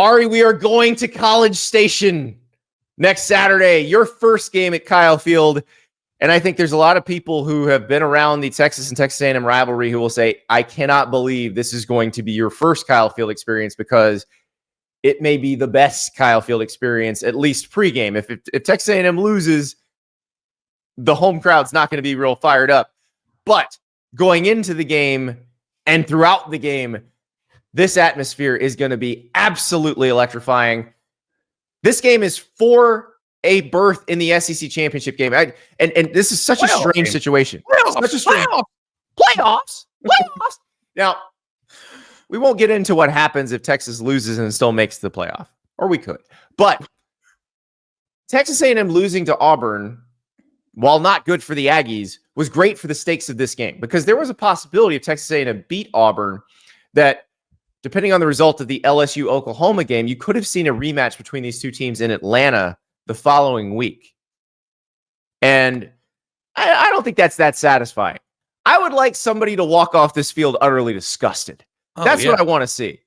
Ari, we are going to College Station next Saturday. Your first game at Kyle Field. And I think there's a lot of people who have been around the Texas and Texas A&M rivalry who will say, I cannot believe this is going to be your first Kyle Field experience, because it may be the best Kyle Field experience, at least pregame. If Texas A&M loses, the home crowd's not going to be real fired up. But going into the game and throughout the game, this atmosphere is going to be absolutely electrifying. This game is for a berth in the SEC championship game. And this is such a strange situation. Playoffs. Now, we won't get into what happens if Texas loses and still makes the playoff, or we could. But Texas A&M losing to Auburn, while not good for the Aggies, was great for the stakes of this game, because there was a possibility if Texas A&M beat Auburn that, depending on the result of the LSU-Oklahoma game, you could have seen a rematch between these two teams in Atlanta the following week. And I don't think that's that satisfying. I would like somebody to walk off this field utterly disgusted. That's what I want to see.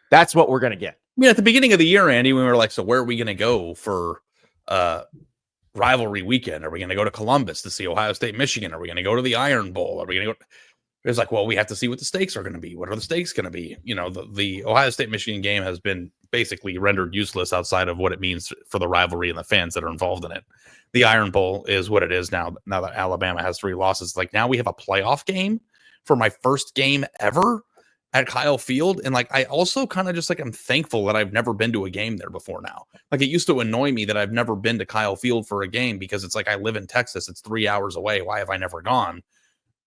That's what we're going to get. I mean, at the beginning of the year, Andy, we were like, so where are we going to go for rivalry weekend? Are we going to go to Columbus to see Ohio State, Michigan? Are we going to go to the Iron Bowl? Are we going to go? It's like, well, we have to see what the stakes are going to be. What are the stakes going to be? You know, the Ohio State, Michigan game has been basically rendered useless outside of what it means for the rivalry and the fans that are involved in it. The Iron Bowl is what it is now. Now that Alabama has 3 losses, like now we have a playoff game for my first game ever at Kyle Field. And like, I also kind of just like, I'm thankful that I've never been to a game there before now. Like, it used to annoy me that I've never been to Kyle Field for a game, because it's like, I live in Texas. It's 3 hours away. Why have I never gone?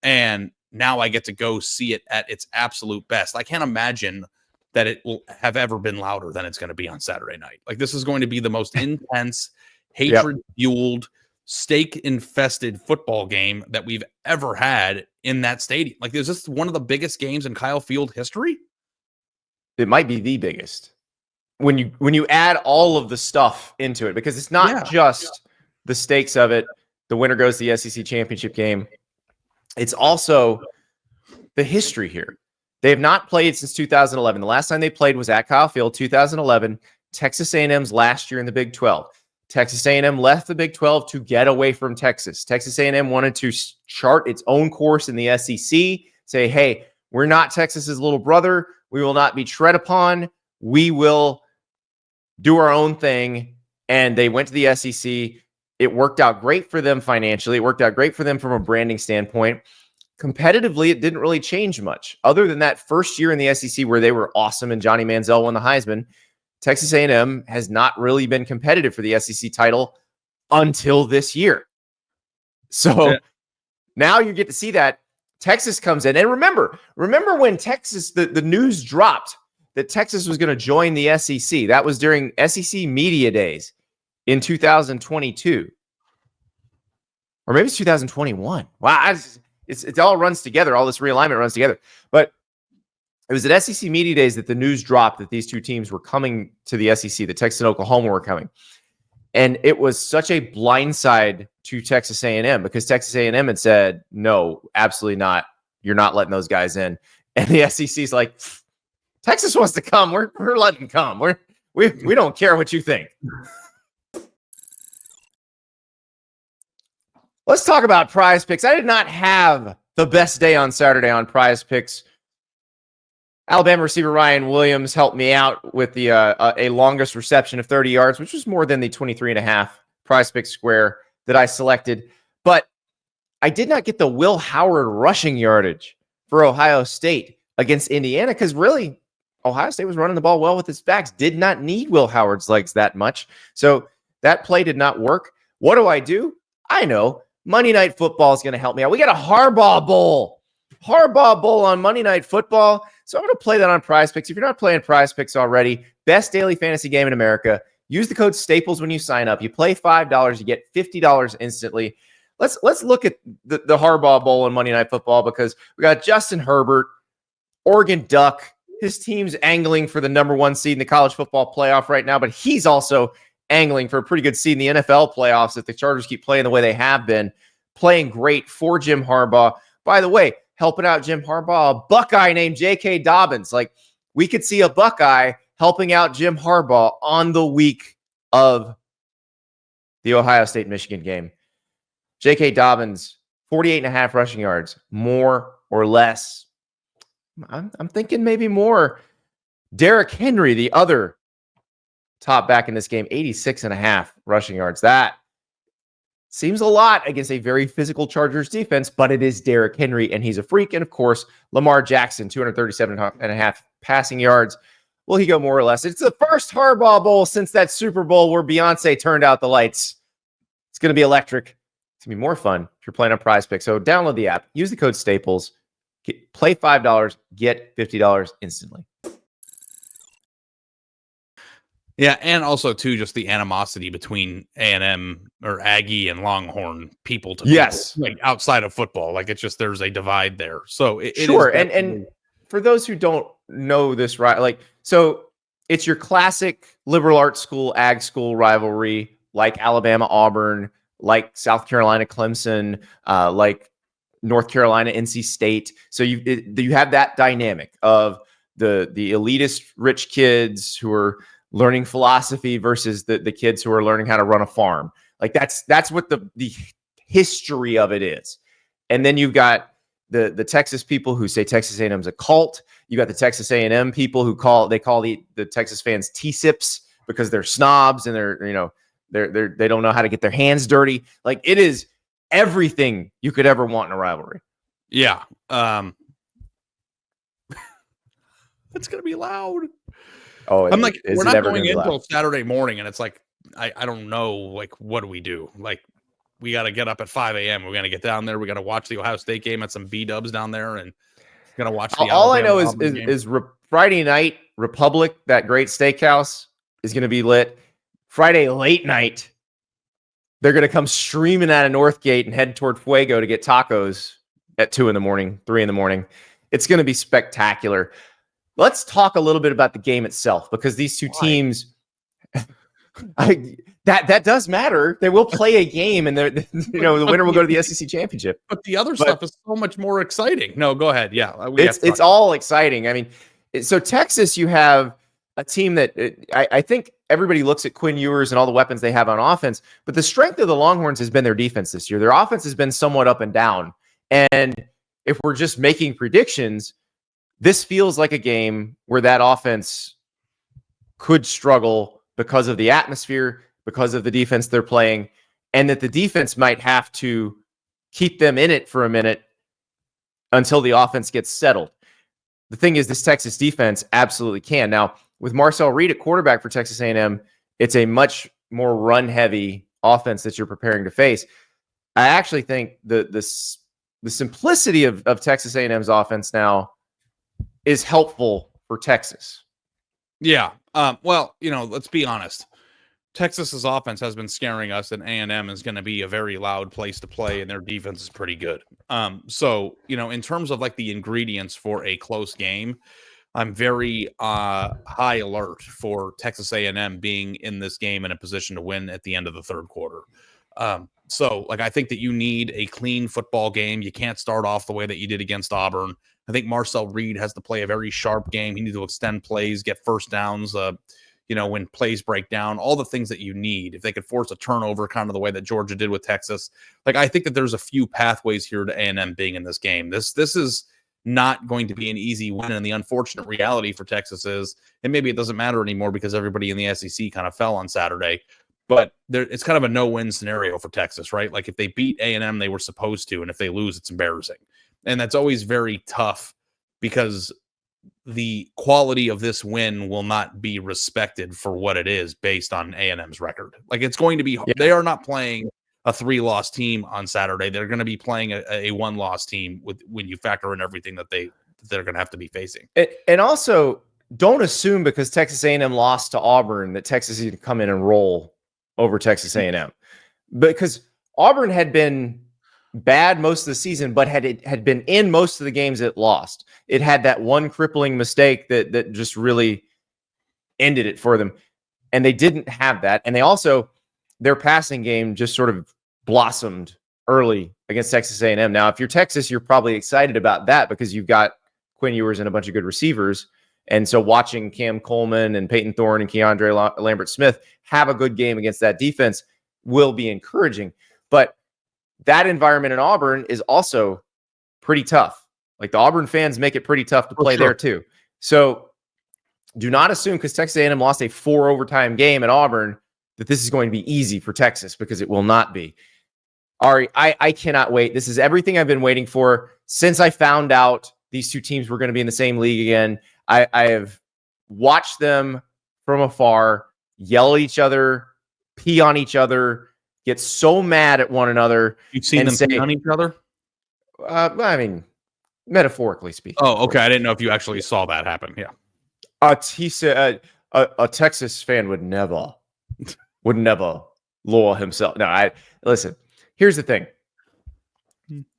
And now I get to go see it at its absolute best. I can't imagine that it will have ever been louder than it's going to be on Saturday night. Like, this is going to be the most intense, hatred-fueled, stake-infested football game that we've ever had in that stadium. Like, is this one of the biggest games in Kyle Field history? It might be the biggest when you add all of the stuff into it, because it's not just the stakes of it. The winner goes to the SEC championship game. It's also the history here. They have not played since 2011. The last time they played was at Kyle Field, 2011. Texas A&M's last year in the Big 12. Texas A&M left the Big 12 to get away from Texas. Texas A&M wanted to chart its own course in the SEC, say, hey, we're not Texas's little brother. We will not be tread upon. We will do our own thing. And they went to the SEC. It worked out great for them financially. It worked out great for them from a branding standpoint. Competitively, it didn't really change much. Other than that first year in the SEC where they were awesome and Johnny Manziel won the Heisman, Texas A&M has not really been competitive for the SEC title until this year. So now you get to see that Texas comes in. And remember when Texas, the news dropped that Texas was going to join the SEC. That was during SEC Media Days in 2022. Or maybe it's 2021. Wow, it all runs together. All this realignment runs together. But it was at SEC Media Days that the news dropped that these two teams were coming to the SEC, that Texas and Oklahoma were coming. And it was such a blindside to Texas A&M, because Texas A&M had said, no, absolutely not. You're not letting those guys in. And the SEC's like, Texas wants to come. We're letting them come. We don't care what you think. Let's talk about Prize Picks. I did not have the best day on Saturday on Prize Picks. Alabama receiver Ryan Williams helped me out with the a longest reception of 30 yards, which was more than the 23.5 Prize Picks square that I selected. But I did not get the Will Howard rushing yardage for Ohio State against Indiana, because really Ohio State was running the ball well with its backs, did not need Will Howard's legs that much. So that play did not work. What do? I know. Monday Night Football is going to help me out. We got a Harbaugh Bowl on Monday Night Football. So I'm going to play that on Prize Picks. If you're not playing Prize Picks already, best daily fantasy game in America. Use the code Staples when you sign up. You play $5, you get $50 instantly. Let's look at the Harbaugh Bowl on Monday Night Football, because we got Justin Herbert, Oregon Duck. His team's angling for the number 1 seed in the college football playoff right now, but he's also angling for a pretty good seed in the NFL playoffs if the Chargers keep playing the way they have been. Playing great for Jim Harbaugh. By the way, helping out Jim Harbaugh, a Buckeye named J.K. Dobbins. Like, we could see a Buckeye helping out Jim Harbaugh on the week of the Ohio State-Michigan game. J.K. Dobbins, 48.5 rushing yards, more or less. I'm thinking maybe more. Derrick Henry, the other top back in this game, 86.5 rushing yards. That seems a lot against a very physical Chargers defense, but it is Derrick Henry, and he's a freak. And, of course, Lamar Jackson, 237.5 passing yards. Will he go more or less? It's the first Harbaugh Bowl since that Super Bowl where Beyonce turned out the lights. It's going to be electric. It's going to be more fun if you're playing on Prize Pick. So download the app. Use the code Staples. Play $5. Get $50 instantly. Yeah, and also, too, just the animosity between A&M or Aggie and Longhorn people to yes, people, like outside of football. Like, it's just there's a divide there. So sure, and for those who don't know this, right, like, so it's your classic liberal arts school, ag school rivalry, like Alabama, Auburn, like South Carolina, Clemson, like North Carolina, NC State. So you have that dynamic of the elitist rich kids who are learning philosophy versus the kids who are learning how to run a farm. Like that's what the history of it is. And then you've got the Texas people who say Texas A&M is a cult. You got the Texas A&M people who call the Texas fans T-sips because they're snobs and they don't know how to get their hands dirty. Like, it is everything you could ever want in a rivalry. Yeah. It's going to be loud. Oh, I'm like, we're not going in until Saturday morning, and it's like, I don't know, like, what do we do? Like, we got to get up at 5 a.m. We're going to get down there. We got to watch the Ohio State game at some B-dubs down there, and going to watch the all Alabama, I know is Friday night, Republic, that great steakhouse, is going to be lit. Friday late night, they're going to come streaming out of Northgate and head toward Fuego to get tacos at 2 in the morning, 3 in the morning. It's going to be spectacular. Let's talk a little bit about the game itself, because these two teams, that does matter. They will play a game, and the winner will go to the SEC championship. But the other stuff is so much more exciting. No, go ahead. Yeah, it's all exciting. I mean, so Texas, you have a team that I think everybody looks at Quinn Ewers and all the weapons they have on offense, but the strength of the Longhorns has been their defense this year. Their offense has been somewhat up and down. And if we're just making predictions, this feels like a game where that offense could struggle because of the atmosphere, because of the defense they're playing, and that the defense might have to keep them in it for a minute until the offense gets settled. The thing is, this Texas defense absolutely can. Now, with Marcel Reed at quarterback for Texas A&M, it's a much more run-heavy offense that you're preparing to face. I actually think the simplicity of Texas A&M's offense now is helpful for Texas. Yeah. Well, let's be honest. Texas's offense has been scaring us, and A&M is going to be a very loud place to play, and their defense is pretty good. So, in terms of like the ingredients for a close game, I'm very high alert for Texas A&M being in this game in a position to win at the end of the third quarter. So, I think that you need a clean football game. You can't start off the way that you did against Auburn. I think Marcel Reed has to play a very sharp game. He needs to extend plays, get first downs, when plays break down, all the things that you need. If they could force a turnover, kind of the way that Georgia did with Texas. I think that there's a few pathways here to A&M being in this game. This is not going to be an easy win, and the unfortunate reality for Texas is, and maybe it doesn't matter anymore because everybody in the SEC kind of fell on Saturday, but it's kind of a no-win scenario for Texas, right? Like, if they beat A&M, they were supposed to, and if they lose, it's embarrassing. And that's always very tough because the quality of this win will not be respected for what it is based on A&M's record. It's going to be, They are not playing a 3-loss team on Saturday. They're going to be playing a 1-loss team when you factor in everything that they're going to have to be facing. And also, don't assume because Texas A&M lost to Auburn that Texas is going to come in and roll over Texas A&M, because Auburn had been bad most of the season, but had been in most of the games it lost. It had that one crippling mistake that just really ended it for them. And they didn't have that. And they also, their passing game just sort of blossomed early against Texas A&M. Now, if you're Texas, you're probably excited about that because you've got Quinn Ewers and a bunch of good receivers. And so watching Cam Coleman and Peyton Thorne and Keandre Lambert-Smith have a good game against that defense will be encouraging. But that environment in Auburn is also pretty tough. Like the Auburn fans make it pretty tough to play there too. So do not assume because Texas A&M lost a 4 overtime game at Auburn that this is going to be easy for Texas, because it will not be. Ari, I cannot wait. This is everything I've been waiting for since I found out these two teams were going to be in the same league again. I have watched them from afar, yell at each other, pee on each other, get so mad at one another. You've seen them pee on each other? I mean, metaphorically speaking. Oh, okay. I didn't know if you actually saw that happen. Yeah. He said a Texas fan would never lower himself. No, listen. Here's the thing.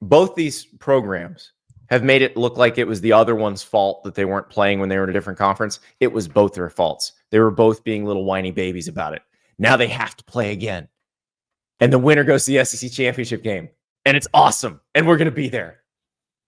Both these programs have made it look like it was the other one's fault that they weren't playing when they were in a different conference. It was both their faults. They were both being little whiny babies about it. Now they have to play again. And the winner goes to the SEC championship game. And it's awesome. And we're going to be there.